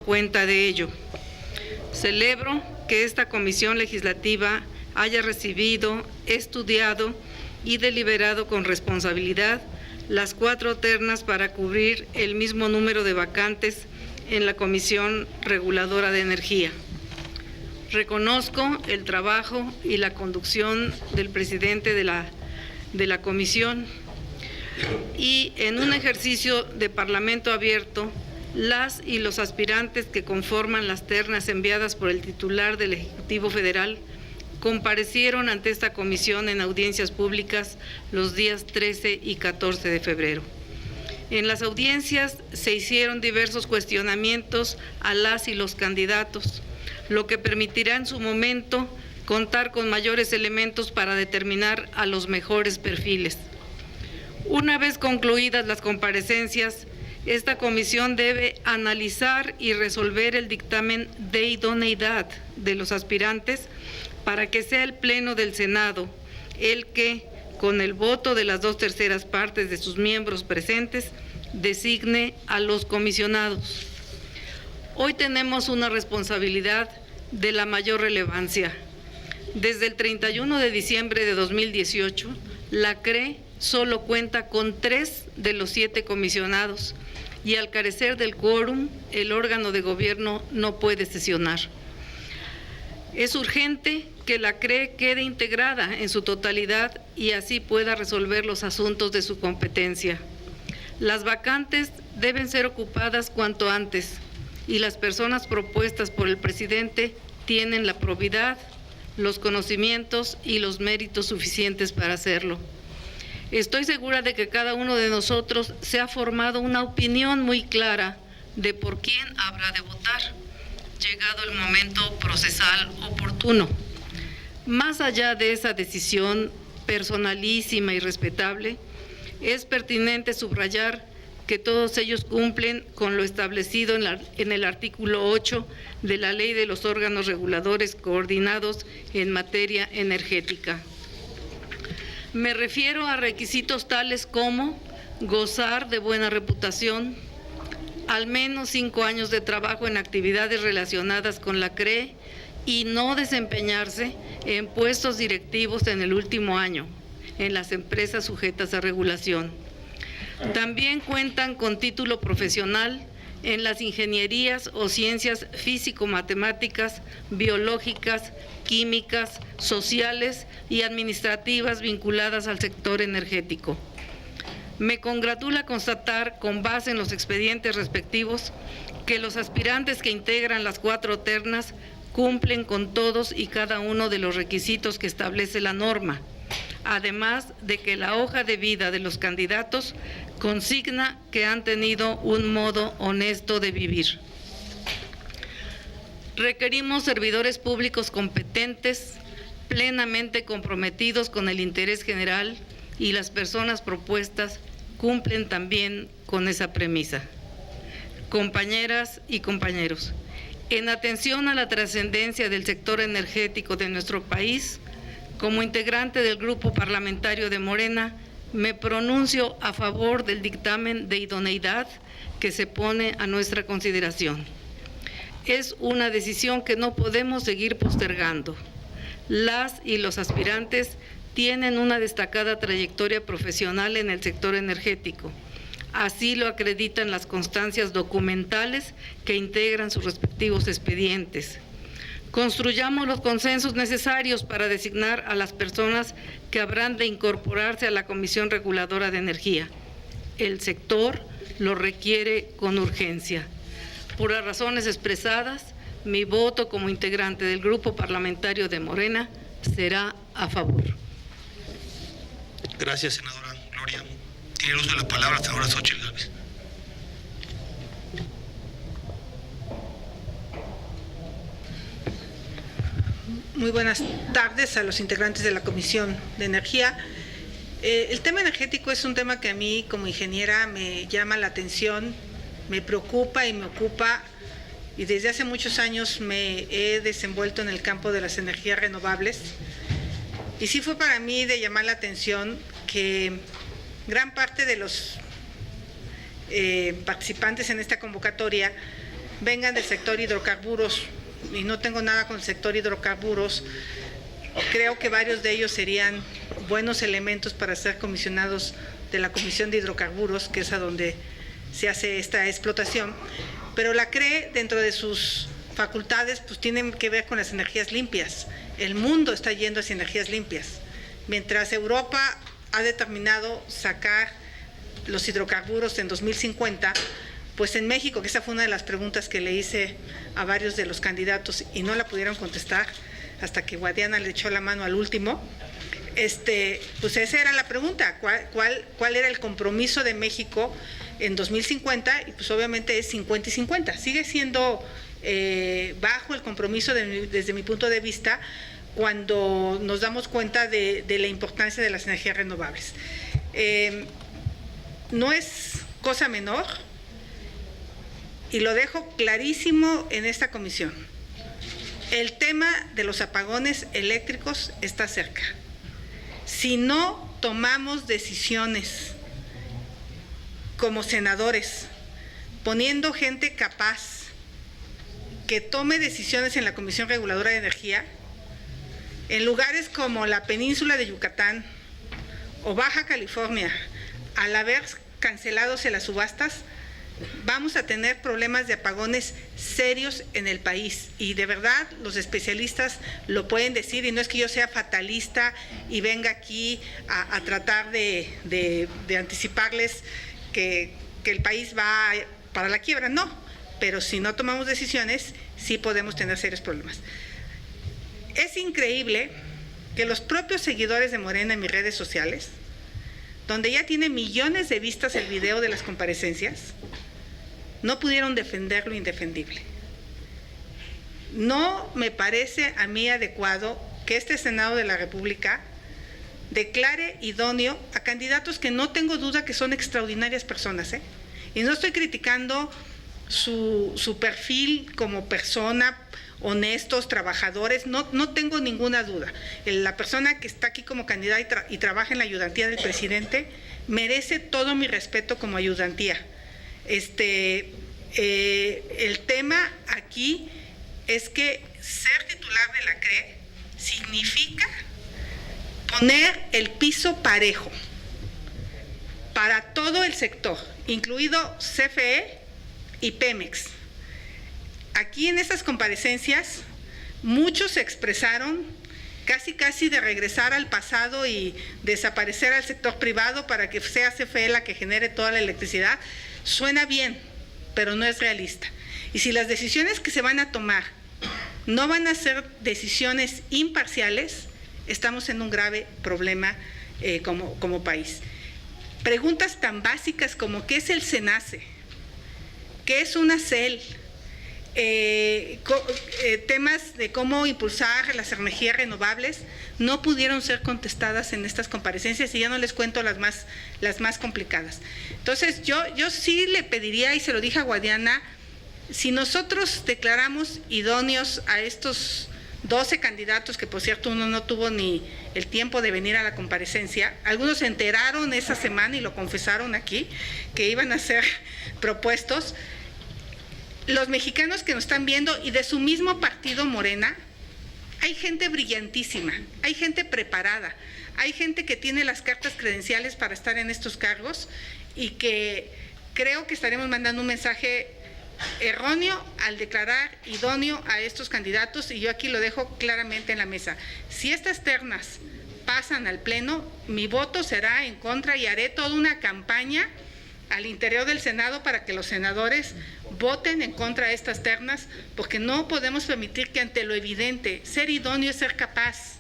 cuenta de ello. Celebro que esta comisión legislativa haya recibido, estudiado y deliberado con responsabilidad las 4 ternas para cubrir el mismo número de vacantes en la Comisión Reguladora de Energía. Reconozco el trabajo y la conducción del presidente de la comisión y en un ejercicio de parlamento abierto, las y los aspirantes que conforman las ternas enviadas por el titular del Ejecutivo Federal comparecieron ante esta comisión en audiencias públicas los días 13 y 14 de febrero. En las audiencias se hicieron diversos cuestionamientos a las y los candidatos, lo que permitirá en su momento contar con mayores elementos para determinar a los mejores perfiles. Una vez concluidas las comparecencias, esta comisión debe analizar y resolver el dictamen de idoneidad de los aspirantes para que sea el Pleno del Senado el que, con el voto de las 2/3 partes de sus miembros presentes, designe a los comisionados. Hoy tenemos una responsabilidad de la mayor relevancia. Desde el 31 de diciembre de 2018, la CRE solo cuenta con 3 de los 7 comisionados y al carecer del quórum, el órgano de gobierno no puede sesionar. Es urgente que la CRE quede integrada en su totalidad y así pueda resolver los asuntos de su competencia. Las vacantes deben ser ocupadas cuanto antes y las personas propuestas por el presidente tienen la probidad, los conocimientos y los méritos suficientes para hacerlo. Estoy segura de que cada uno de nosotros se ha formado una opinión muy clara de por quién habrá de votar, llegado el momento procesal oportuno. Más allá de esa decisión personalísima y respetable, es pertinente subrayar que todos ellos cumplen con lo establecido en el artículo 8 de la Ley de los Órganos Reguladores Coordinados en materia energética. Me refiero a requisitos tales como gozar de buena reputación, al menos 5 años de trabajo en actividades relacionadas con la CRE y no desempeñarse en puestos directivos en el último año en las empresas sujetas a regulación. También cuentan con título profesional en las ingenierías o ciencias físico-matemáticas, biológicas, químicas, sociales y administrativas vinculadas al sector energético. Me congratula constatar, con base en los expedientes respectivos, que los aspirantes que integran las 4 ternas cumplen con todos y cada uno de los requisitos que establece la norma, además de que la hoja de vida de los candidatos consigna que han tenido un modo honesto de vivir. Requerimos servidores públicos competentes, plenamente comprometidos con el interés general, y las personas propuestas cumplen también con esa premisa. Compañeras y compañeros, en atención a la trascendencia del sector energético de nuestro país, como integrante del Grupo Parlamentario de Morena, me pronuncio a favor del dictamen de idoneidad que se pone a nuestra consideración. Es una decisión que no podemos seguir postergando. Las y los aspirantes tienen una destacada trayectoria profesional en el sector energético. Así lo acreditan las constancias documentales que integran sus respectivos expedientes. Construyamos los consensos necesarios para designar a las personas que habrán de incorporarse a la Comisión Reguladora de Energía. El sector lo requiere con urgencia. Por las razones expresadas, mi voto como integrante del Grupo Parlamentario de Morena será a favor. Gracias, senadora Gloria. Tiene el uso de la palabra la senadora Xóchitl Gálvez. Muy buenas tardes a los integrantes de la Comisión de Energía. El tema energético es un tema que a mí como ingeniera me llama la atención, me preocupa y me ocupa, y desde hace muchos años me he desenvuelto en el campo de las energías renovables. Y sí fue para mí de llamar la atención que gran parte de los participantes en esta convocatoria vengan del sector hidrocarburos, y no tengo nada con el sector hidrocarburos. Creo que varios de ellos serían buenos elementos para ser comisionados de la Comisión de Hidrocarburos, que es a donde se hace esta explotación, pero la CRE, dentro de sus facultades, pues tienen que ver con las energías limpias. El mundo está yendo hacia energías limpias. Mientras Europa ha determinado sacar los hidrocarburos en 2050, pues en México, que esa fue una de las preguntas que le hice a varios de los candidatos y no la pudieron contestar hasta que Guadiana le echó la mano al último, pues esa era la pregunta, ¿cuál era el compromiso de México en 2050? Y pues obviamente es 50 y 50, sigue siendo bajo el compromiso desde mi punto de vista, cuando nos damos cuenta de la importancia de las energías renovables. No es cosa menor, y lo dejo clarísimo en esta comisión. El tema de los apagones eléctricos está cerca. Si no tomamos decisiones como senadores, poniendo gente capaz que tome decisiones en la Comisión Reguladora de Energía, en lugares como la península de Yucatán o Baja California, al haber canceladose las subastas, vamos a tener problemas de apagones serios en el país, y de verdad los especialistas lo pueden decir, y no es que yo sea fatalista y venga aquí a tratar de anticiparles que el país va para la quiebra, no, pero si no tomamos decisiones sí podemos tener serios problemas. Es increíble que los propios seguidores de Morena en mis redes sociales, donde ya tiene millones de vistas el video de las comparecencias, no pudieron defender lo indefendible. No me parece a mí adecuado que este Senado de la República declare idóneo a candidatos que no tengo duda que son extraordinarias personas, y no estoy criticando su perfil como persona, honestos, trabajadores, no tengo ninguna duda. La persona que está aquí como candidata y trabaja en la ayudantía del presidente merece todo mi respeto como ayudantía. El tema aquí es que ser titular de la CRE significa poner el piso parejo para todo el sector, incluido CFE y Pemex. Aquí en estas comparecencias muchos se expresaron casi de regresar al pasado y desaparecer al sector privado para que sea CFE la que genere toda la electricidad. Suena bien, pero no es realista. Y si las decisiones que se van a tomar no van a ser decisiones imparciales, estamos en un grave problema como país. Preguntas tan básicas como ¿qué es el SENACE? ¿Qué es una CEL? Temas de cómo impulsar las energías renovables no pudieron ser contestadas en estas comparecencias, y ya no les cuento las más complicadas. Entonces yo sí le pediría, y se lo dije a Guadiana, si nosotros declaramos idóneos a estos 12 candidatos, que por cierto uno no tuvo ni el tiempo de venir a la comparecencia, algunos se enteraron esa semana y lo confesaron aquí, que iban a ser propuestos. Los mexicanos que nos están viendo y de su mismo partido Morena, hay gente brillantísima, hay gente preparada, hay gente que tiene las cartas credenciales para estar en estos cargos, y que creo que estaremos mandando un mensaje erróneo al declarar idóneo a estos candidatos, y yo aquí lo dejo claramente en la mesa. Si estas ternas pasan al Pleno, mi voto será en contra, y haré toda una campaña al interior del Senado para que los senadores voten en contra de estas ternas, porque no podemos permitir que ante lo evidente, ser idóneo es ser capaz,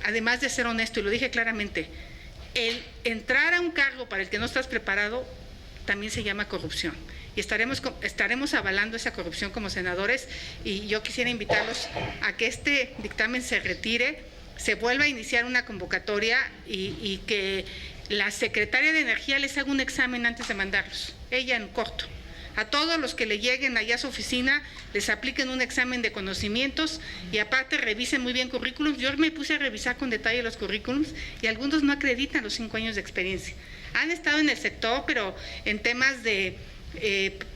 además de ser honesto, y lo dije claramente, el entrar a un cargo para el que no estás preparado también se llama corrupción, y estaremos avalando esa corrupción como senadores, y yo quisiera invitarlos a que este dictamen se retire, se vuelva a iniciar una convocatoria, y que la secretaria de Energía les haga un examen antes de mandarlos, ella en corto. A todos los que le lleguen allá a su oficina, les apliquen un examen de conocimientos, y aparte revisen muy bien currículums. Yo me puse a revisar con detalle los currículums, y algunos no acreditan los 5 años de experiencia. Han estado en el sector, pero en temas de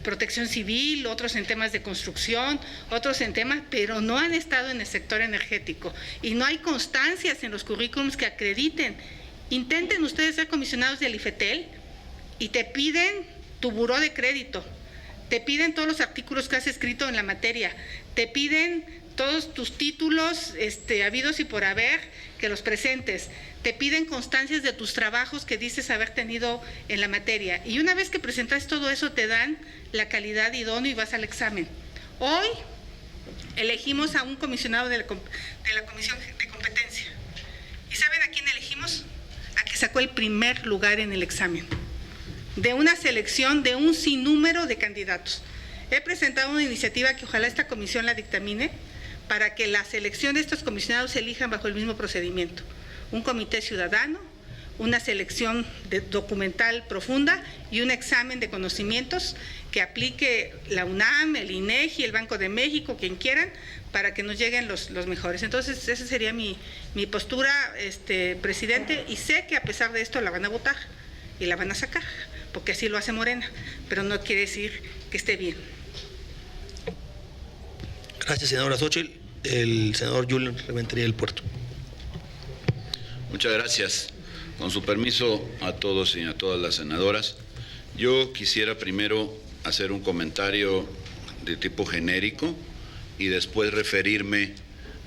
protección civil, otros en temas de construcción, otros en temas, pero no han estado en el sector energético. Y no hay constancias en los currículums que acrediten. Intenten ustedes ser comisionados del IFETEL y te piden tu buró de crédito, te piden todos los artículos que has escrito en la materia, te piden todos tus títulos habidos y por haber, que los presentes, te piden constancias de tus trabajos que dices haber tenido en la materia. Y una vez que presentas todo eso, te dan la calidad idónea y vas al examen. Hoy elegimos a un comisionado de la Comisión de Competencia. ¿Y saben a quién elegimos? A que sacó el primer lugar en el examen, de una selección de un sinnúmero de candidatos. He presentado una iniciativa que ojalá esta comisión la dictamine para que la selección de estos comisionados se elijan bajo el mismo procedimiento. Un comité ciudadano, una selección documental profunda y un examen de conocimientos que aplique la UNAM, el INEGI, el Banco de México, quien quieran, para que nos lleguen los mejores. Entonces, esa sería mi postura, presidente, y sé que a pesar de esto la van a votar y la van a sacar, porque así lo hace Morena, pero no quiere decir que esté bien. Gracias, senadora Xóchitl. El senador Julen Rementería del Puerto. Muchas gracias. Con su permiso a todos y a todas las senadoras, yo quisiera primero hacer un comentario de tipo genérico y después referirme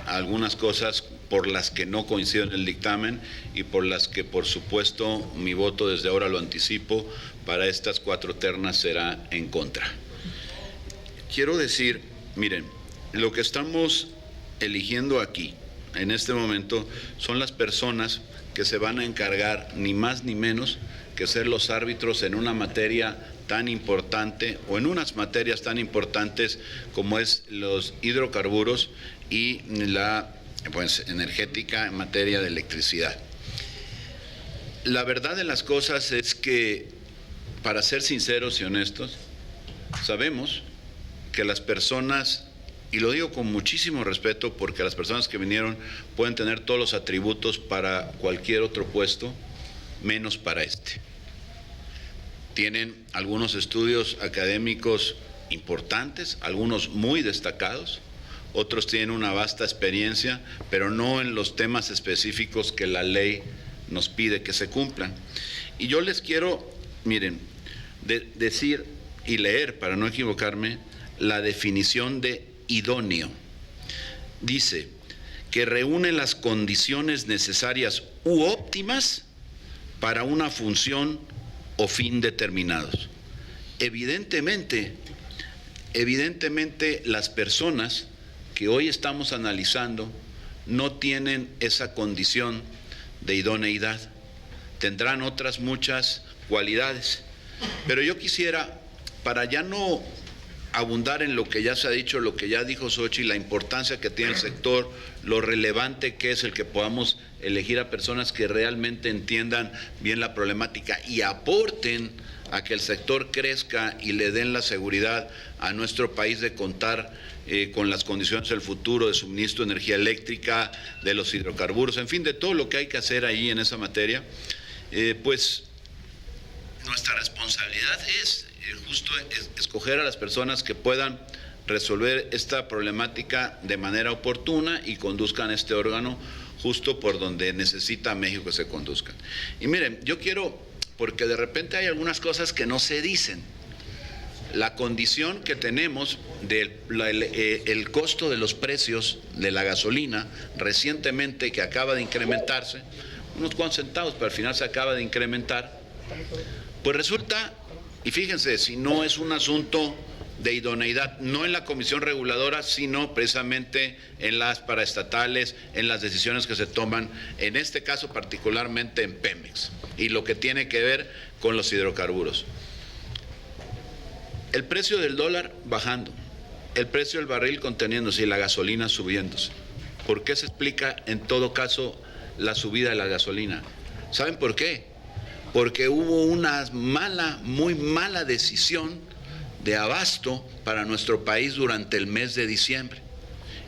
a algunas cosas por las que no coincido en el dictamen y por las que, por supuesto, mi voto desde ahora lo anticipo, para estas 4 ternas será en contra. Quiero decir, miren, lo que estamos eligiendo aquí, en este momento, son las personas que se van a encargar, ni más ni menos, que ser los árbitros en una materia tan importante, o en unas materias tan importantes como es los hidrocarburos y la energética en materia de electricidad. La verdad de las cosas es que, para ser sinceros y honestos, sabemos que las personas, y lo digo con muchísimo respeto porque las personas que vinieron pueden tener todos los atributos para cualquier otro puesto, menos para este. Tienen algunos estudios académicos importantes, algunos muy destacados, otros tienen una vasta experiencia, pero no en los temas específicos que la ley nos pide que se cumplan. Y yo les quiero, miren, decir y leer, para no equivocarme, la definición de idóneo. Dice que reúne las condiciones necesarias u óptimas para una función o fin determinados. Evidentemente las personas que hoy estamos analizando no tienen esa condición de idoneidad. Tendrán otras muchas cualidades. Pero yo quisiera, para ya no abundar en lo que ya se ha dicho, lo que ya dijo Xóchitl, la importancia que tiene el sector, lo relevante que es el que podamos elegir a personas que realmente entiendan bien la problemática y aporten a que el sector crezca y le den la seguridad a nuestro país de contar con las condiciones del futuro de suministro de energía eléctrica, de los hidrocarburos, en fin, de todo lo que hay que hacer ahí en esa materia, pues nuestra responsabilidad es justo escoger a las personas que puedan resolver esta problemática de manera oportuna y conduzcan este órgano justo por donde necesita México que se conduzcan. Y miren, yo quiero, porque de repente hay algunas cosas que no se dicen. La condición que tenemos del costo de los precios de la gasolina recientemente, que acaba de incrementarse, unos cuantos centavos, pero al final se acaba de incrementar, pues resulta, y fíjense, si no es un asunto de idoneidad, no en la comisión reguladora, sino precisamente en las paraestatales, en las decisiones que se toman, en este caso particularmente en Pemex, y lo que tiene que ver con los hidrocarburos. El precio del dólar bajando, el precio del barril conteniéndose y la gasolina subiéndose. ¿Por qué se explica en todo caso la subida de la gasolina? ¿Saben por qué? Porque hubo una muy mala decisión de abasto para nuestro país durante el mes de diciembre.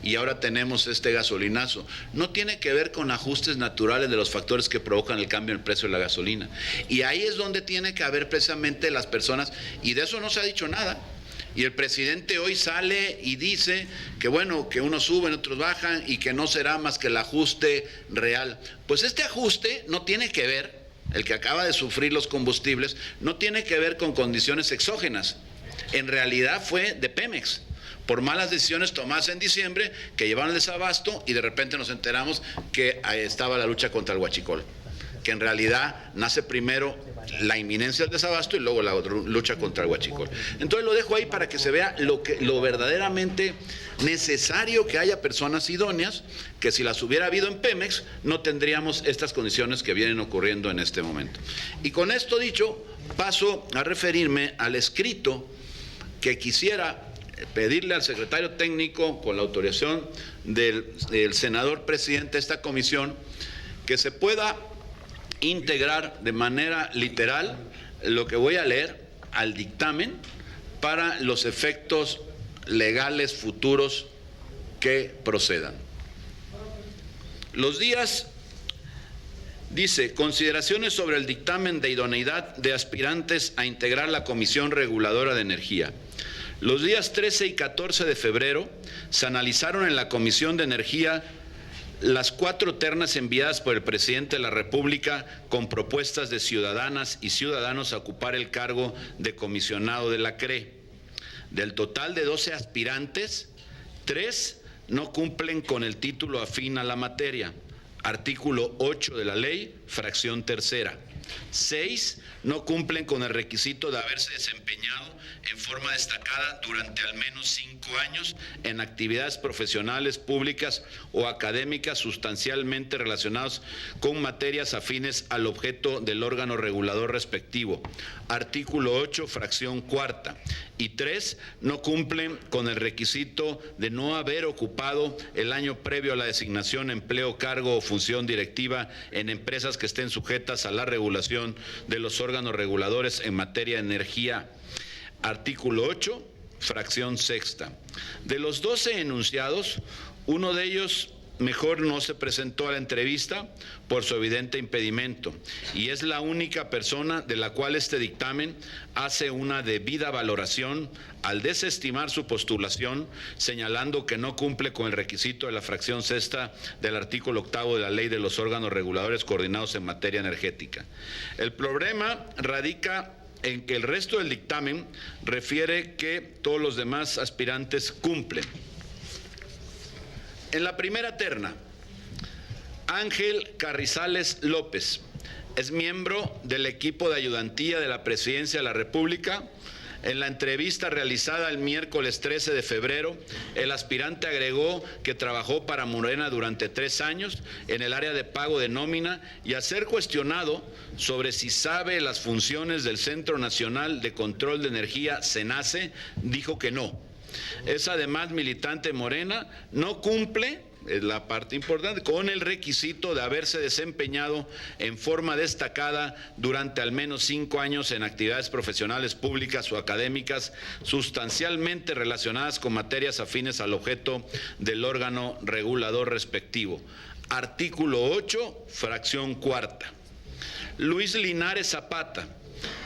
y ahora tenemos este gasolinazo. No tiene que ver con ajustes naturales de los factores que provocan el cambio en el precio de la gasolina. Y ahí es donde tiene que haber precisamente las personas, y de eso no se ha dicho nada. Y el presidente hoy sale y dice que bueno, que unos suben, otros bajan y que no será más que el ajuste real. Pues este ajuste no tiene que ver, el que acaba de sufrir los combustibles, no tiene que ver con condiciones exógenas. En realidad fue de Pemex, por malas decisiones tomadas en diciembre, que llevaron el desabasto y de repente nos enteramos que estaba la lucha contra el huachicol. Que en realidad nace primero la inminencia del desabasto y luego la lucha contra el huachicol. Entonces lo dejo ahí para que se vea lo verdaderamente necesario que haya personas idóneas, que si las hubiera habido en Pemex, no tendríamos estas condiciones que vienen ocurriendo en este momento. Y con esto dicho, paso a referirme al escrito que quisiera pedirle al secretario técnico, con la autorización del senador presidente de esta comisión, que se pueda integrar de manera literal lo que voy a leer al dictamen para los efectos legales futuros que procedan. Los días, dice, consideraciones sobre el dictamen de idoneidad de aspirantes a integrar la Comisión Reguladora de Energía. Los días 13 y 14 de febrero se analizaron en la Comisión de Energía las 4 ternas enviadas por el presidente de la República con propuestas de ciudadanas y ciudadanos a ocupar el cargo de comisionado de la CRE. Del total de 12 aspirantes, 3 no cumplen con el título afín a la materia, artículo 8 de la ley, fracción tercera. 6 no cumplen con el requisito de haberse desempeñado en forma destacada durante al menos 5 años en actividades profesionales, públicas o académicas sustancialmente relacionadas con materias afines al objeto del órgano regulador respectivo. Artículo 8, fracción cuarta. Y 3 no cumplen con el requisito de no haber ocupado el año previo a la designación, empleo, cargo o función directiva en empresas que estén sujetas a la regulación de los órganos reguladores en materia de energía. Artículo 8, fracción sexta. De los 12 enunciados, uno de ellos mejor no se presentó a la entrevista por su evidente impedimento y es la única persona de la cual este dictamen hace una debida valoración al desestimar su postulación, señalando que no cumple con el requisito de la fracción sexta del artículo 8 de la Ley de los órganos reguladores coordinados en materia energética. El problema radica en que el resto del dictamen refiere que todos los demás aspirantes cumplen. En la primera terna, Ángel Carrizales López es miembro del equipo de ayudantía de la Presidencia de la República. En la entrevista realizada el miércoles 13 de febrero, el aspirante agregó que trabajó para Morena durante 3 años en el área de pago de nómina y al ser cuestionado sobre si sabe las funciones del Centro Nacional de Control de Energía, CENACE, dijo que no. Es además militante Morena, no cumple, es la parte importante, con el requisito de haberse desempeñado en forma destacada durante al menos 5 años en actividades profesionales públicas o académicas sustancialmente relacionadas con materias afines al objeto del órgano regulador respectivo. Artículo 8, fracción cuarta. Luis Linares Zapata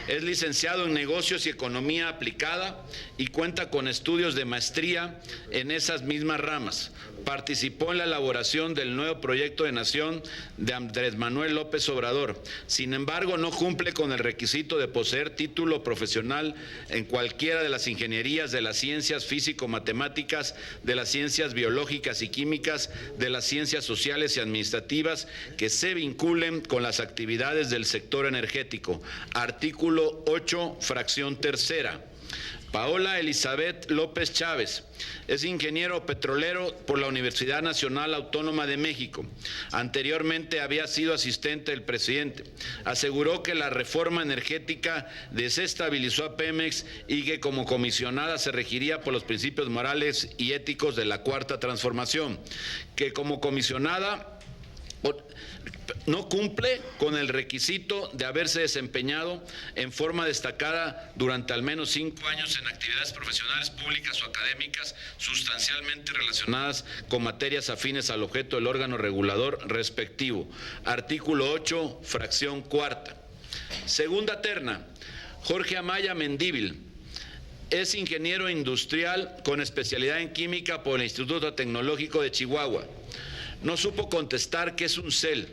es licenciado en Negocios y Economía Aplicada y cuenta con estudios de maestría en esas mismas ramas. Participó en la elaboración del nuevo proyecto de nación de Andrés Manuel López Obrador. Sin embargo, no cumple con el requisito de poseer título profesional en cualquiera de las ingenierías de las ciencias físico-matemáticas, de las ciencias biológicas y químicas, de las ciencias sociales y administrativas que se vinculen con las actividades del sector energético. Artículo 8, fracción tercera. Paola Elizabeth López Chávez es ingeniero petrolero por la Universidad Nacional Autónoma de México. Anteriormente había sido asistente del presidente. Aseguró que la reforma energética desestabilizó a Pemex y que como comisionada se regiría por los principios morales y éticos de la Cuarta Transformación. Que como comisionada no cumple con el requisito de haberse desempeñado en forma destacada durante al menos 5 años en actividades profesionales, públicas o académicas sustancialmente relacionadas con materias afines al objeto del órgano regulador respectivo. Artículo 8, fracción cuarta. Segunda terna, Jorge Amaya Mendívil. Es ingeniero industrial con especialidad en química por el Instituto Tecnológico de Chihuahua. No supo contestar qué es un CEL.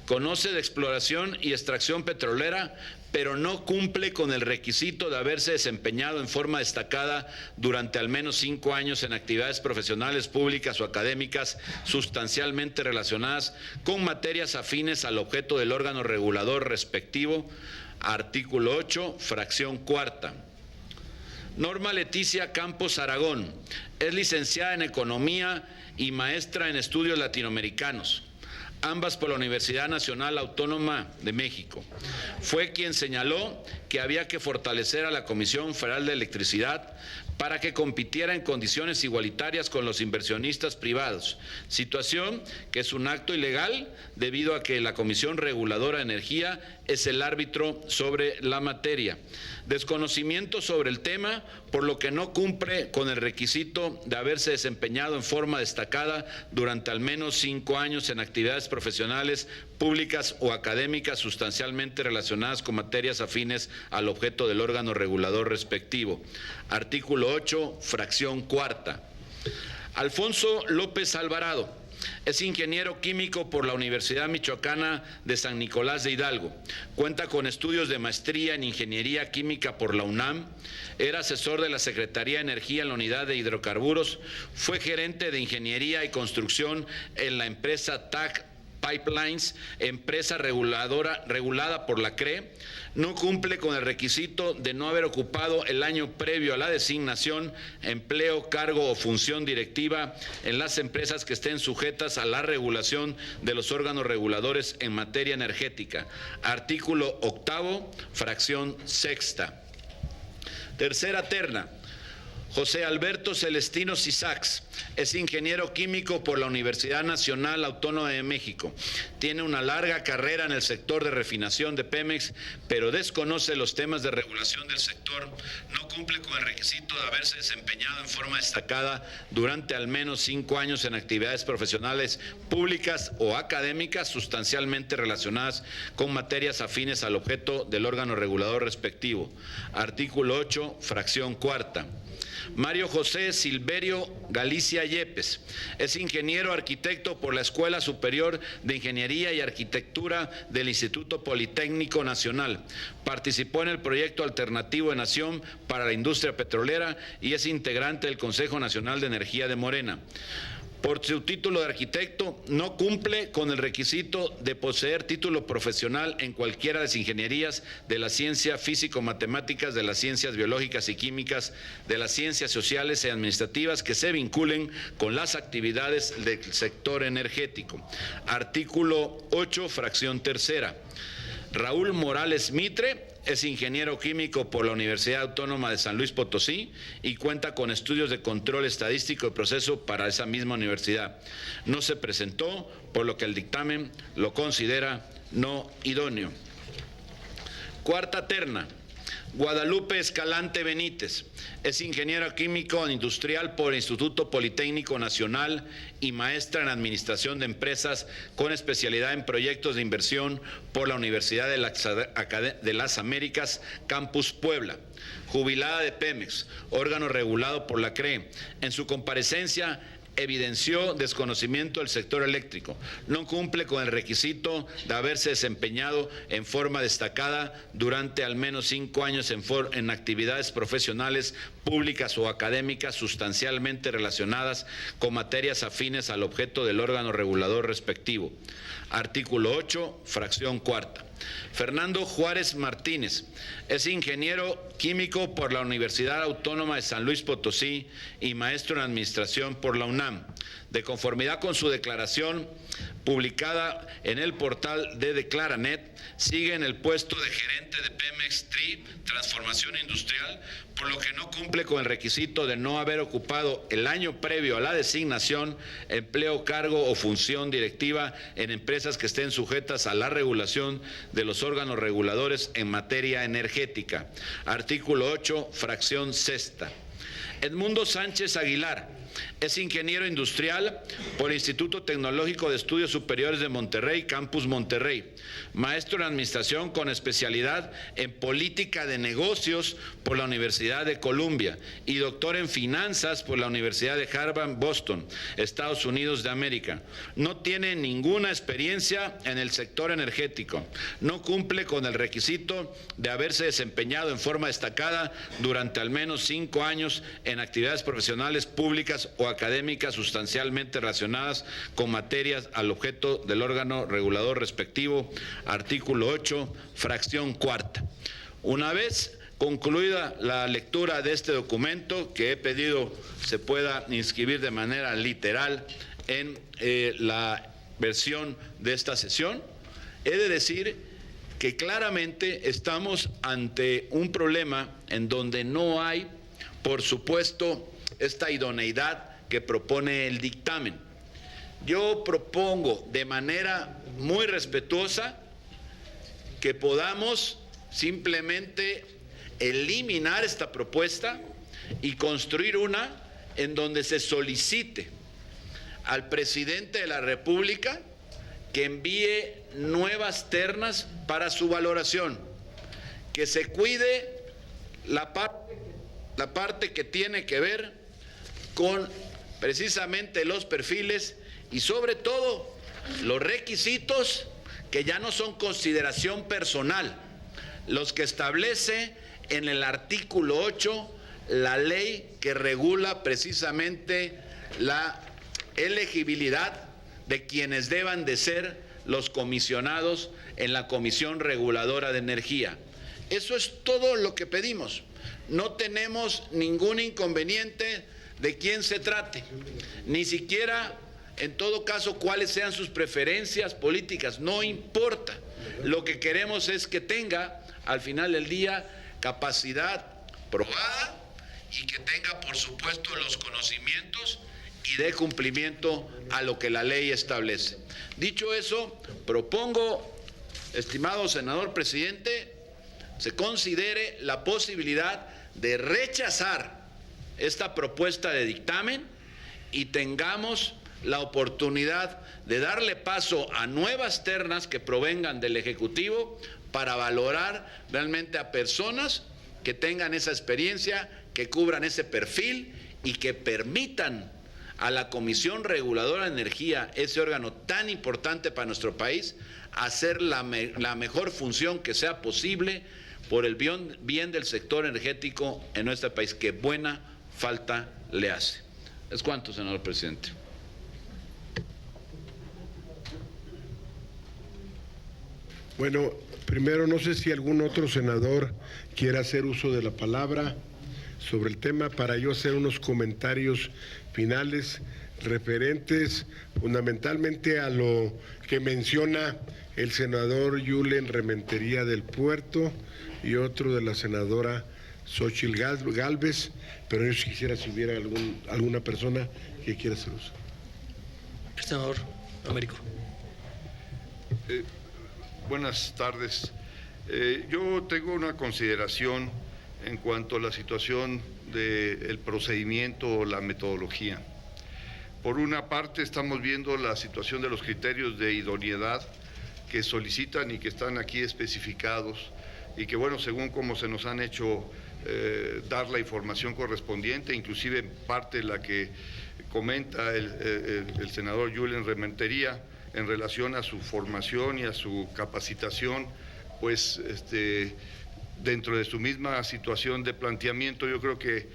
Conoce de exploración y extracción petrolera, pero no cumple con el requisito de haberse desempeñado en forma destacada durante al menos 5 años en actividades profesionales, públicas o académicas sustancialmente relacionadas con materias afines al objeto del órgano regulador respectivo. Artículo 8, fracción cuarta. Norma Leticia Campos Aragón es licenciada en Economía y maestra en Estudios Latinoamericanos, ambas por la Universidad Nacional Autónoma de México. Fue quien señaló que había que fortalecer a la Comisión Federal de Electricidad para que compitiera en condiciones igualitarias con los inversionistas privados, situación que es un acto ilegal debido a que la Comisión Reguladora de Energía es el árbitro sobre la materia. Desconocimiento sobre el tema, por lo que no cumple con el requisito de haberse desempeñado en forma destacada durante al menos 5 años en actividades profesionales, públicas o académicas sustancialmente relacionadas con materias afines al objeto del órgano regulador respectivo. Artículo 8, fracción cuarta. Alfonso López Alvarado es ingeniero químico por la Universidad Michoacana de San Nicolás de Hidalgo. Cuenta con estudios de maestría en Ingeniería Química por la UNAM. Era asesor de la Secretaría de Energía en la Unidad de Hidrocarburos. Fue gerente de Ingeniería y Construcción en la empresa TAC Pipelines, empresa regulada por la CRE. No cumple con el requisito de no haber ocupado el año previo a la designación, empleo, cargo o función directiva en las empresas que estén sujetas a la regulación de los órganos reguladores en materia energética. Artículo 8, fracción sexta. Tercera terna. José Alberto Celestino Cisax es ingeniero químico por la Universidad Nacional Autónoma de México. Tiene una larga carrera en el sector de refinación de Pemex, pero desconoce los temas de regulación del sector. No cumple con el requisito de haberse desempeñado en forma destacada durante al menos 5 años en actividades profesionales, públicas o académicas sustancialmente relacionadas con materias afines al objeto del órgano regulador respectivo. Artículo 8, fracción cuarta. Mario José Silverio Galicia Yepes es ingeniero arquitecto por la Escuela Superior de Ingeniería y Arquitectura del Instituto Politécnico Nacional. Participó en el proyecto alternativo de Nación para la Industria Petrolera y es integrante del Consejo Nacional de Energía de Morena. Por su título de arquitecto, no cumple con el requisito de poseer título profesional en cualquiera de las ingenierías de la ciencia físico-matemáticas, de las ciencias biológicas y químicas, de las ciencias sociales y administrativas que se vinculen con las actividades del sector energético. Artículo 8, fracción tercera. Raúl Morales Mitre es ingeniero químico por la Universidad Autónoma de San Luis Potosí y cuenta con estudios de control estadístico de proceso para esa misma universidad. No se presentó, por lo que el dictamen lo considera no idóneo. Cuarta terna. Guadalupe Escalante Benítez es ingeniero químico industrial por el Instituto Politécnico Nacional y maestra en Administración de Empresas con especialidad en proyectos de inversión por la Universidad de las Américas, Campus Puebla. Jubilada de Pemex, órgano regulado por la CRE. En su comparecencia evidenció desconocimiento del sector eléctrico. No cumple con el requisito de haberse desempeñado en forma destacada durante al menos 5 años en actividades profesionales, públicas o académicas sustancialmente relacionadas con materias afines al objeto del órgano regulador respectivo. Artículo 8, fracción cuarta. Fernando Juárez Martínez es ingeniero químico por la Universidad Autónoma de San Luis Potosí y maestro en administración por la UNAM. De conformidad con su declaración publicada en el portal de Declaranet, sigue en el puesto de gerente de Pemex TRI, Transformación Industrial, por lo que no cumple cumple con el requisito de no haber ocupado el año previo a la designación empleo, cargo o función directiva en empresas que estén sujetas a la regulación de los órganos reguladores en materia energética. Artículo 8, fracción sexta. Edmundo Sánchez Aguilar es ingeniero industrial por Instituto Tecnológico de Estudios Superiores de Monterrey, Campus Monterrey, maestro en administración con especialidad en política de negocios por la Universidad de Columbia y doctor en finanzas por la Universidad de Harvard, Boston, Estados Unidos de América. No tiene ninguna experiencia en el sector energético. No cumple con el requisito de haberse desempeñado en forma destacada durante al menos 5 años en actividades profesionales públicas o académicas sustancialmente relacionadas con materias al objeto del órgano regulador respectivo. Artículo 8, fracción cuarta. Una vez concluida la lectura de este documento, que he pedido se pueda inscribir de manera literal en la versión de esta sesión, he de decir que claramente estamos ante un problema en donde no hay, por supuesto, esta idoneidad que propone el dictamen. Yo propongo de manera muy respetuosa que podamos simplemente eliminar esta propuesta y construir una en donde se solicite al presidente de la República que envíe nuevas ternas para su valoración, que se cuide la parte que tiene que ver con precisamente los perfiles y sobre todo los requisitos que ya no son consideración personal, los que establece en el artículo 8 la ley que regula precisamente la elegibilidad de quienes deban de ser los comisionados en la Comisión Reguladora de Energía. Eso es todo lo que pedimos. No tenemos ningún inconveniente de quién se trate, ni siquiera, en todo caso, cuáles sean sus preferencias políticas, no importa. Lo que queremos es que tenga, al final del día, capacidad probada y que tenga, por supuesto, los conocimientos y dé cumplimiento a lo que la ley establece. Dicho eso, propongo, estimado senador presidente, se considere la posibilidad de rechazar esta propuesta de dictamen y tengamos la oportunidad de darle paso a nuevas ternas que provengan del Ejecutivo para valorar realmente a personas que tengan esa experiencia, que cubran ese perfil y que permitan a la Comisión Reguladora de Energía, ese órgano tan importante para nuestro país, hacer la mejor función que sea posible por el bien del sector energético en nuestro país, que buena falta le hace. Es cuanto, senador presidente. Bueno, primero no sé si algún otro senador quiera hacer uso de la palabra sobre el tema para yo hacer unos comentarios finales referentes fundamentalmente a lo que menciona el senador Yulen Rementería del Puerto y otro de la senadora Xóchitl Gálvez, pero yo quisiera si hubiera alguna persona que quiera hacer uso. El senador Américo. Buenas tardes. Yo tengo una consideración en cuanto a la situación del procedimiento o la metodología. Por una parte, estamos viendo la situación de los criterios de idoneidad que solicitan y que están aquí especificados y que, bueno, según como se nos han hecho dar la información correspondiente, inclusive parte de la que comenta el senador Yulen Rementería en relación a su formación y a su capacitación, pues dentro de su misma situación de planteamiento, yo creo que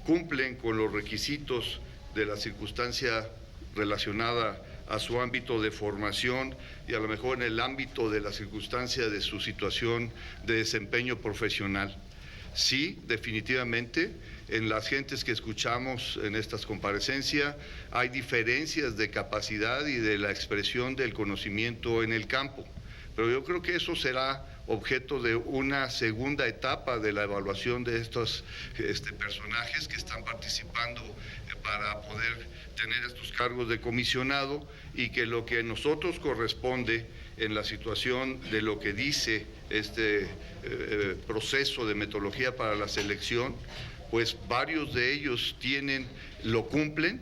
cumplen con los requisitos de la circunstancia relacionada a su ámbito de formación y a lo mejor en el ámbito de la circunstancia de su situación de desempeño profesional. Sí, definitivamente, en las gentes que escuchamos en estas comparecencias hay diferencias de capacidad y de la expresión del conocimiento en el campo, pero yo creo que eso será objeto de una segunda etapa de la evaluación de estos personajes que están participando para poder tener estos cargos de comisionado, y que lo que a nosotros corresponde en la situación de lo que dice este proceso de metodología para la selección, pues varios de ellos lo cumplen,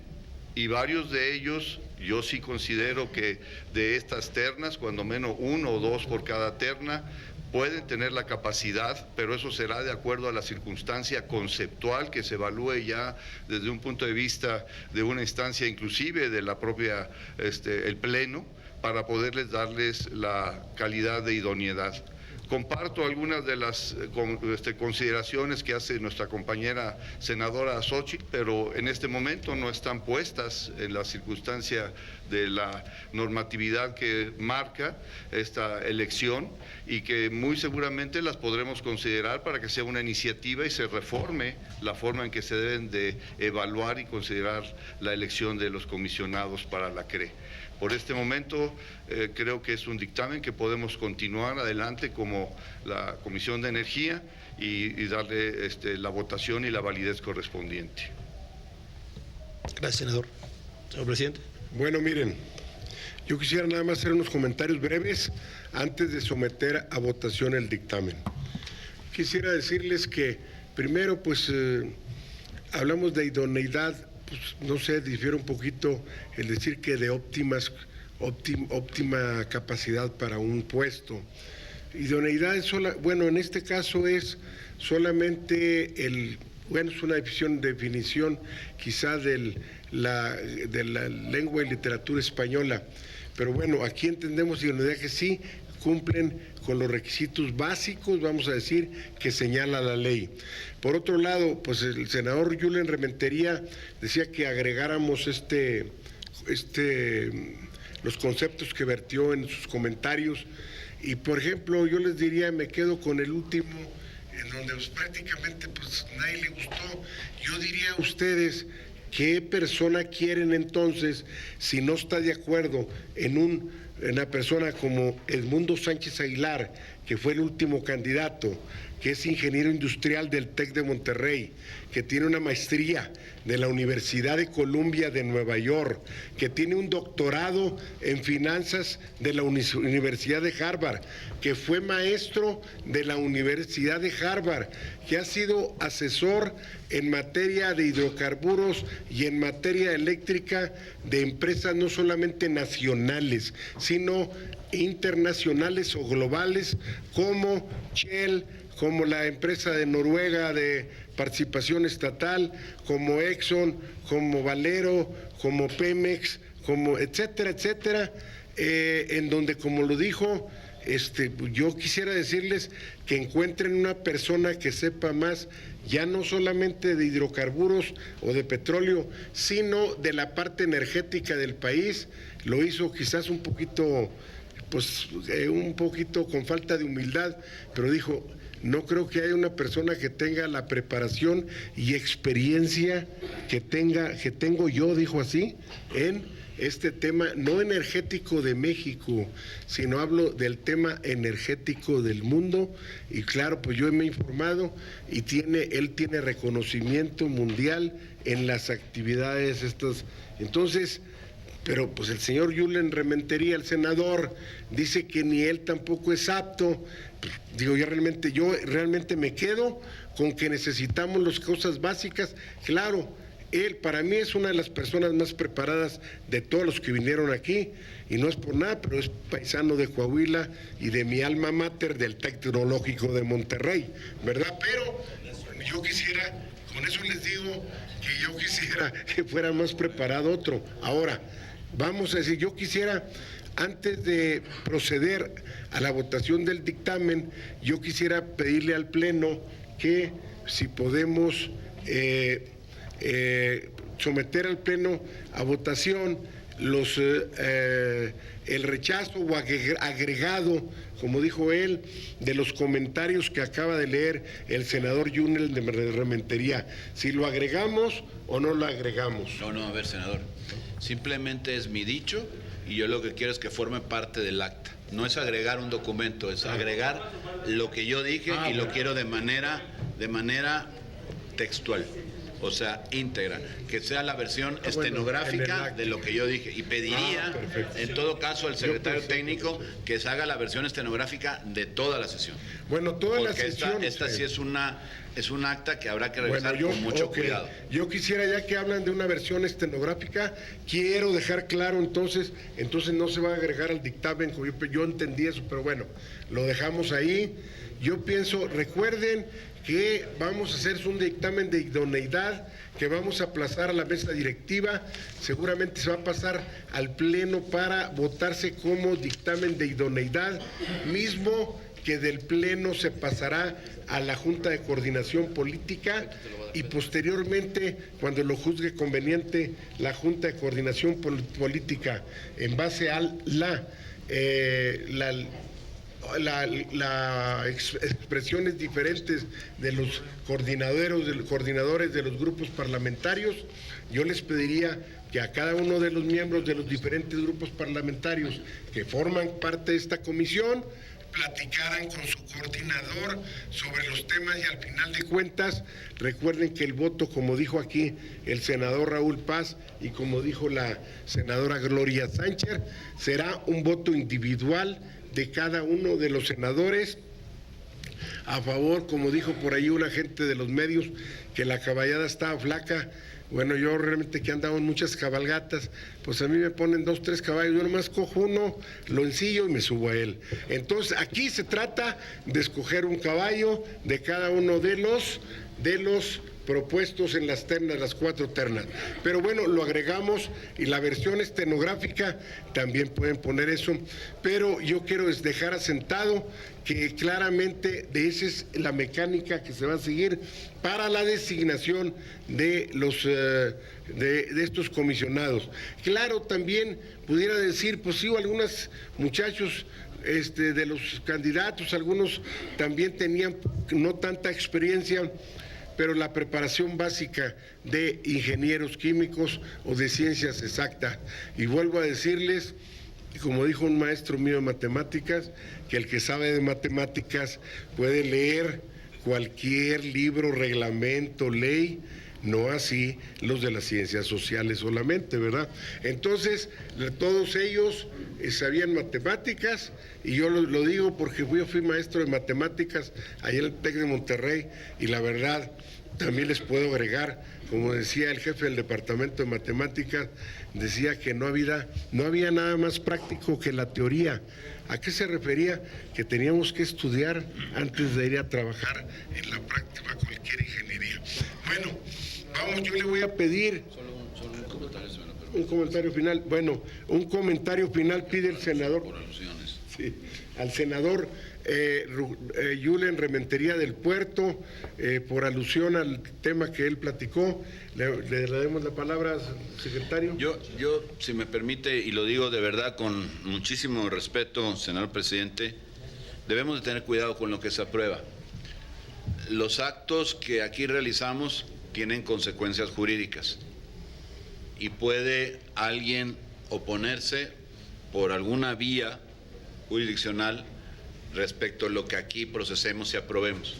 y varios de ellos yo sí considero que de estas ternas, cuando menos 1 o 2 por cada terna, pueden tener la capacidad, pero eso será de acuerdo a la circunstancia conceptual que se evalúe ya desde un punto de vista de una instancia inclusive de la propia, el Pleno, para poderles darles la calidad de idoneidad. Comparto algunas de las consideraciones que hace nuestra compañera senadora Xochitl, pero en este momento no están puestas en la circunstancia de la normatividad que marca esta elección, y que muy seguramente las podremos considerar para que sea una iniciativa y se reforme la forma en que se deben de evaluar y considerar la elección de los comisionados para la CRE. Por este momento creo que es un dictamen que podemos continuar adelante como la Comisión de Energía y darle la votación y la validez correspondiente. Gracias, senador. Señor presidente. Bueno, miren, yo quisiera nada más hacer unos comentarios breves antes de someter a votación el dictamen. Quisiera decirles que primero, pues, hablamos de idoneidad. Pues, no sé, difiere un poquito el decir que de óptima capacidad para un puesto. Idoneidad es bueno, en este caso es solamente es una definición quizá de la lengua y literatura española, pero bueno, aquí entendemos idoneidad que sí cumplen con los requisitos básicos, vamos a decir, que señala la ley. Por otro lado, pues el senador Julen Rementería decía que agregáramos los conceptos que vertió en sus comentarios, y por ejemplo, yo les diría, me quedo con el último, en donde pues, prácticamente pues nadie le gustó. Yo diría a ustedes, ¿qué persona quieren entonces si no está de acuerdo en una persona como Edmundo Sánchez Aguilar, que fue el último candidato, que es ingeniero industrial del TEC de Monterrey, que tiene una maestría de la Universidad de Columbia de Nueva York, que tiene un doctorado en finanzas de la Universidad de Harvard, que fue maestro de la Universidad de Harvard, que ha sido asesor en materia de hidrocarburos y en materia eléctrica de empresas no solamente nacionales, sino internacionales o globales, como Shell, como la empresa de Noruega de participación estatal, como Exxon, como Valero, como Pemex, como etcétera, etcétera, en donde, como lo dijo, yo quisiera decirles que encuentren una persona que sepa más, ya no solamente de hidrocarburos o de petróleo, sino de la parte energética del país. Lo hizo quizás un poquito con falta de humildad, pero dijo, no creo que haya una persona que tenga la preparación y experiencia que tengo yo, dijo así, en este tema, no energético de México, sino hablo del tema energético del mundo. Y claro, pues yo me he informado y él tiene reconocimiento mundial en las actividades estas. Entonces, pero pues el señor Julen Rementería, el senador, dice que ni él tampoco es apto. Digo, yo realmente me quedo con que necesitamos las cosas básicas. Claro, él para mí es una de las personas más preparadas de todos los que vinieron aquí, y no es por nada, pero es paisano de Coahuila y de mi alma mater del Tecnológico de Monterrey, ¿verdad? Pero yo quisiera, con eso les digo que yo quisiera que fuera más preparado otro. Ahora, vamos a decir, yo quisiera, antes de proceder a la votación del dictamen, yo quisiera pedirle al Pleno que si podemos someter al Pleno a votación el rechazo o agregado, como dijo él, de los comentarios que acaba de leer el senador Julen de Rementería. Si lo agregamos o no lo agregamos. No, a ver, senador. Simplemente es mi dicho y yo lo que quiero es que forme parte del acta. No es agregar un documento, es agregar lo que yo dije y lo quiero de manera textual. O sea, íntegra, que sea la versión estenográfica de lo que yo dije. Y pediría, en todo caso, al secretario técnico que se haga la versión estenográfica de toda la sesión. Bueno, toda la porque sesión. Esta sí es un acta que habrá que revisar con mucho cuidado. Yo quisiera, ya que hablan de una versión estenográfica, quiero dejar claro entonces no se va a agregar al dictamen, yo entendí eso, pero bueno, lo dejamos ahí. Yo pienso, recuerden que vamos a hacer un dictamen de idoneidad que vamos a aplazar a la mesa directiva, seguramente se va a pasar al pleno para votarse como dictamen de idoneidad, mismo que del pleno se pasará a la Junta de Coordinación Política y posteriormente, cuando lo juzgue conveniente la Junta de Coordinación Política en base a expresiones diferentes de los coordinadores de los grupos parlamentarios, yo les pediría que a cada uno de los miembros de los diferentes grupos parlamentarios que forman parte de esta comisión platicaran con su coordinador sobre los temas y al final de cuentas recuerden que el voto, como dijo aquí el senador Raúl Paz y como dijo la senadora Gloria Sánchez, será un voto individual de cada uno de los senadores a favor, como dijo por ahí una gente de los medios, que la caballada estaba flaca. Bueno, yo realmente que andaba en muchas cabalgatas, pues a mí me ponen 2, 3 caballos, yo nomás cojo uno, lo ensillo y me subo a él. Entonces, aquí se trata de escoger un caballo de cada uno de los propuestos en las ternas, las 4 ternas. Pero bueno, lo agregamos y la versión estenográfica también pueden poner eso, pero yo quiero dejar asentado que claramente de esa es la mecánica que se va a seguir para la designación de los de estos comisionados. Claro, también pudiera decir, pues sí, algunos muchachos de los candidatos, algunos también tenían no tanta experiencia, pero la preparación básica de ingenieros químicos o de ciencias exactas. Y vuelvo a decirles, como dijo un maestro mío de matemáticas, que el que sabe de matemáticas puede leer cualquier libro, reglamento, ley, no así los de las ciencias sociales solamente, ¿verdad? Entonces, todos ellos sabían matemáticas, y yo lo digo porque yo fui maestro de matemáticas allá en el TEC de Monterrey, y la verdad, también les puedo agregar, como decía el jefe del departamento de matemáticas, decía que no había nada más práctico que la teoría. ¿A qué se refería? Que teníamos que estudiar antes de ir a trabajar en la práctica cualquier ingeniería. Bueno, vamos, yo le voy a pedir un comentario final. Bueno, un comentario final pide el senador. Por alusiones. Sí, al senador Yulen Rementería del Puerto, por alusión al tema que él platicó. Le damos la palabra, secretario. Yo, si me permite, y lo digo de verdad con muchísimo respeto, senador presidente, debemos de tener cuidado con lo que se aprueba. Los actos que aquí realizamos tienen consecuencias jurídicas y puede alguien oponerse por alguna vía jurisdiccional respecto a lo que aquí procesemos y aprobemos.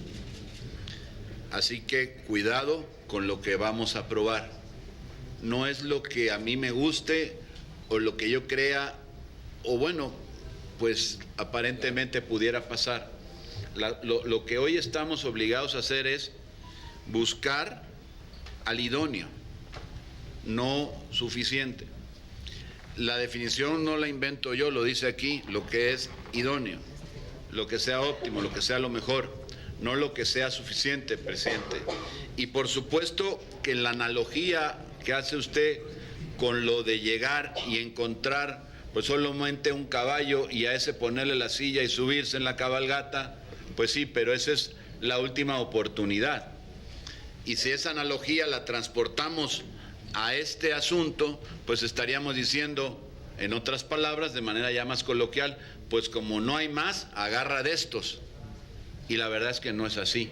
Así que cuidado con lo que vamos a aprobar. No es lo que a mí me guste o lo que yo crea, o bueno, pues aparentemente pudiera pasar. Lo que hoy estamos obligados a hacer es buscar al idóneo, no suficiente. La definición no la invento yo, lo dice aquí, lo que es idóneo, lo que sea óptimo, lo que sea lo mejor, no lo que sea suficiente, presidente. Y por supuesto que la analogía que hace usted con lo de llegar y encontrar pues solamente un caballo y a ese ponerle la silla y subirse en la cabalgata, pues sí, pero esa es la última oportunidad. Y si esa analogía la transportamos a este asunto, pues estaríamos diciendo, en otras palabras, de manera ya más coloquial, pues como no hay más, agarra de estos. Y la verdad es que no es así.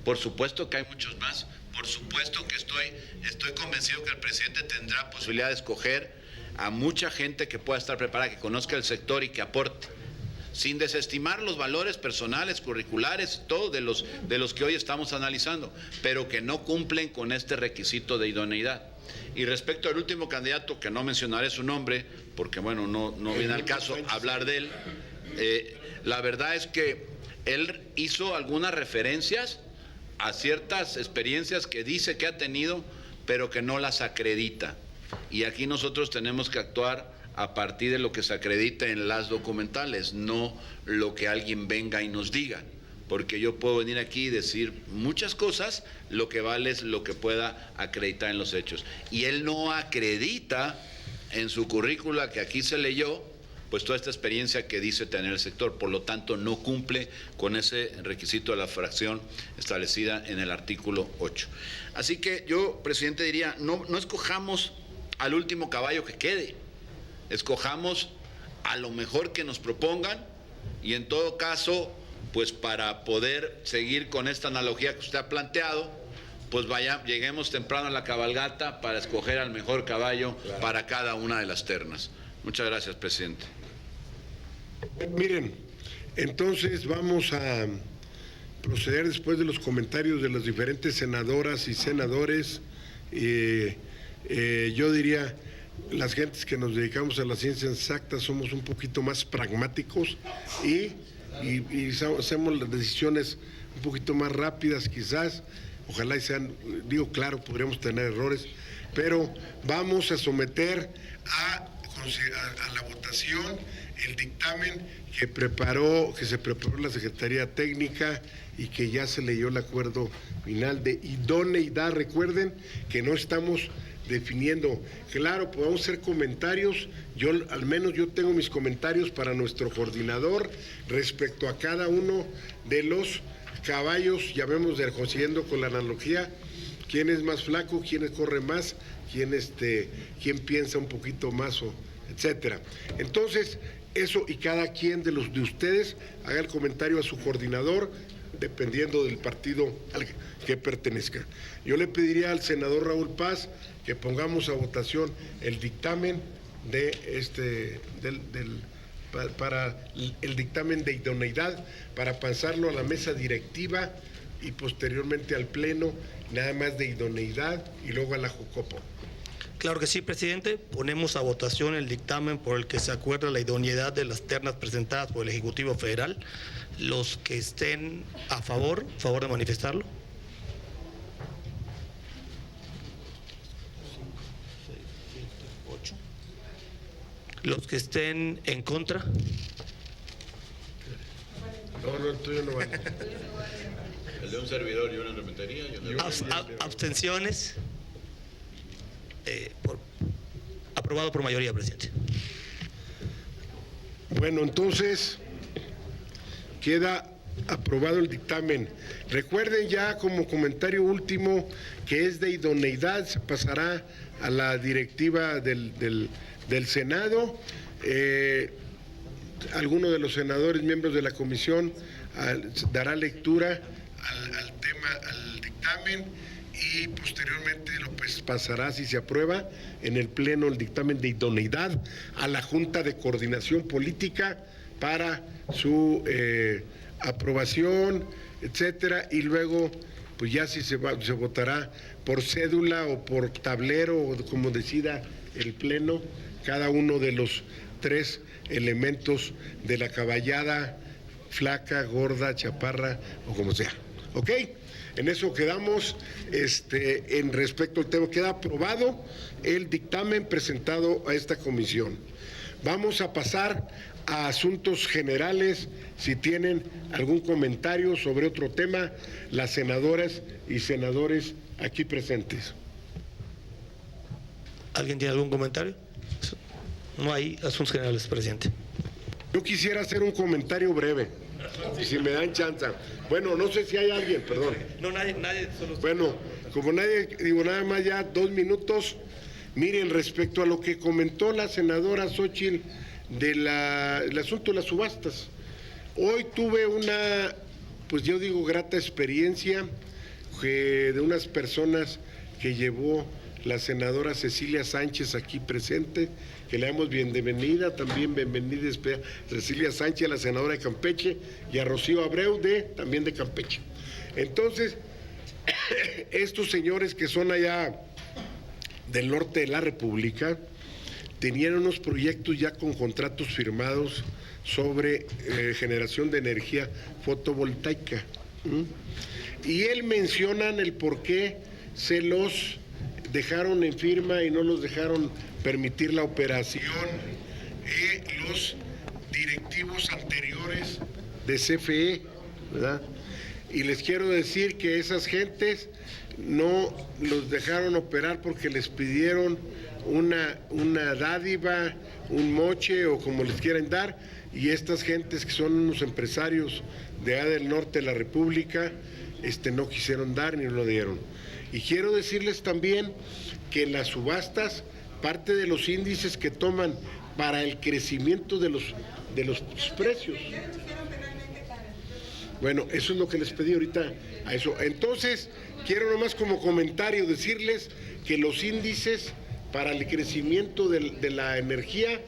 Por supuesto que hay muchos más, por supuesto que estoy convencido que el presidente tendrá posibilidad de escoger a mucha gente que pueda estar preparada, que conozca el sector y que aporte, sin desestimar los valores personales, curriculares, todo de los que hoy estamos analizando, pero que no cumplen con este requisito de idoneidad. Y respecto al último candidato, que no mencionaré su nombre, porque bueno, no viene al caso hablar de él, la verdad es que él hizo algunas referencias a ciertas experiencias que dice que ha tenido, pero que no las acredita. Y aquí nosotros tenemos que actuar a partir de lo que se acredita en las documentales, no lo que alguien venga y nos diga. Porque yo puedo venir aquí y decir muchas cosas, lo que vale es lo que pueda acreditar en los hechos. Y él no acredita en su currícula que aquí se leyó, pues toda esta experiencia que dice tener el sector, por lo tanto no cumple con ese requisito de la fracción establecida en el artículo 8. Así que yo, presidente, diría, no escojamos al último caballo que quede, escojamos a lo mejor que nos propongan y en todo caso, pues para poder seguir con esta analogía que usted ha planteado, pues lleguemos temprano a la cabalgata para escoger al mejor caballo para cada una de las ternas. Muchas gracias, presidente. Miren, entonces vamos a proceder después de los comentarios de las diferentes senadoras y senadores. Yo diría, las gentes que nos dedicamos a las ciencias exactas somos un poquito más pragmáticos y hacemos las decisiones un poquito más rápidas quizás, ojalá y sean, digo claro, podríamos tener errores, pero vamos a someter a la votación el dictamen que se preparó la Secretaría Técnica y que ya se leyó el acuerdo final de idoneidad. Recuerden que no estamos definiendo, claro, podemos hacer comentarios, al menos yo tengo mis comentarios para nuestro coordinador respecto a cada uno de los caballos, siguiendo con la analogía, quién es más flaco, quién corre más, quién piensa un poquito más, etcétera. Entonces, eso, y cada quien de ustedes haga el comentario a su coordinador, dependiendo del partido al que pertenezca. Yo le pediría al senador Raúl Paz que pongamos a votación el dictamen para el dictamen de idoneidad, para pasarlo a la mesa directiva y posteriormente al pleno, nada más de idoneidad y luego a la Jucopo. Claro que sí, presidente. Ponemos a votación el dictamen por el que se acuerda la idoneidad de las ternas presentadas por el Ejecutivo Federal. Los que estén a favor de manifestarlo. Los que estén en contra. No, el tuyo no vale. El de un servidor y una rementería. Abstenciones. Aprobado por mayoría, presidente. Bueno, entonces queda aprobado el dictamen. Recuerden ya como comentario último que es de idoneidad, se pasará a la directiva del Senado. Alguno de los senadores, miembros de la comisión, dará lectura al dictamen y posteriormente lo pasará, si se aprueba, en el pleno el dictamen de idoneidad a la Junta de Coordinación Política para su aprobación, etcétera, y luego pues ya si se votará por cédula o por tablero o como decida el pleno cada uno de los 3 elementos de la caballada, flaca, gorda, chaparra o como sea. ¿Ok? En eso quedamos. En respecto al tema, queda aprobado el dictamen presentado a esta comisión. Vamos a pasar a asuntos generales. Si tienen algún comentario sobre otro tema, las senadoras y senadores aquí presentes. ¿Alguien tiene algún comentario? No hay asuntos generales, presidente. Yo quisiera hacer un comentario breve, si me dan chance. Bueno, no sé si hay alguien, perdón. No, nadie solo... Bueno, como nadie, digo nada más ya 2 minutos. Miren, respecto a lo que comentó la senadora Xóchitl del asunto de las subastas. Hoy tuve una, pues yo digo, grata experiencia de unas personas que llevó la senadora Cecilia Sánchez aquí presente, que le damos bienvenida, también bienvenida Cecilia Sánchez, la senadora de Campeche, y a Rocío Abreu, también de Campeche. Entonces, estos señores que son allá del norte de la República, tenían unos proyectos ya con contratos firmados sobre generación de energía fotovoltaica. Y él mencionan el por qué se los dejaron en firma y no los dejaron permitir la operación los directivos anteriores de CFE, ¿verdad? Y les quiero decir que esas gentes no los dejaron operar porque les pidieron una dádiva, un moche o como les quieran dar, y estas gentes que son unos empresarios de allá del norte de la República no quisieron dar ni lo dieron. Y quiero decirles también que en las subastas, parte de los índices que toman para el crecimiento de los precios. Bueno, eso es lo que les pedí ahorita a eso. Entonces, quiero nomás como comentario decirles que los índices para el crecimiento de la energía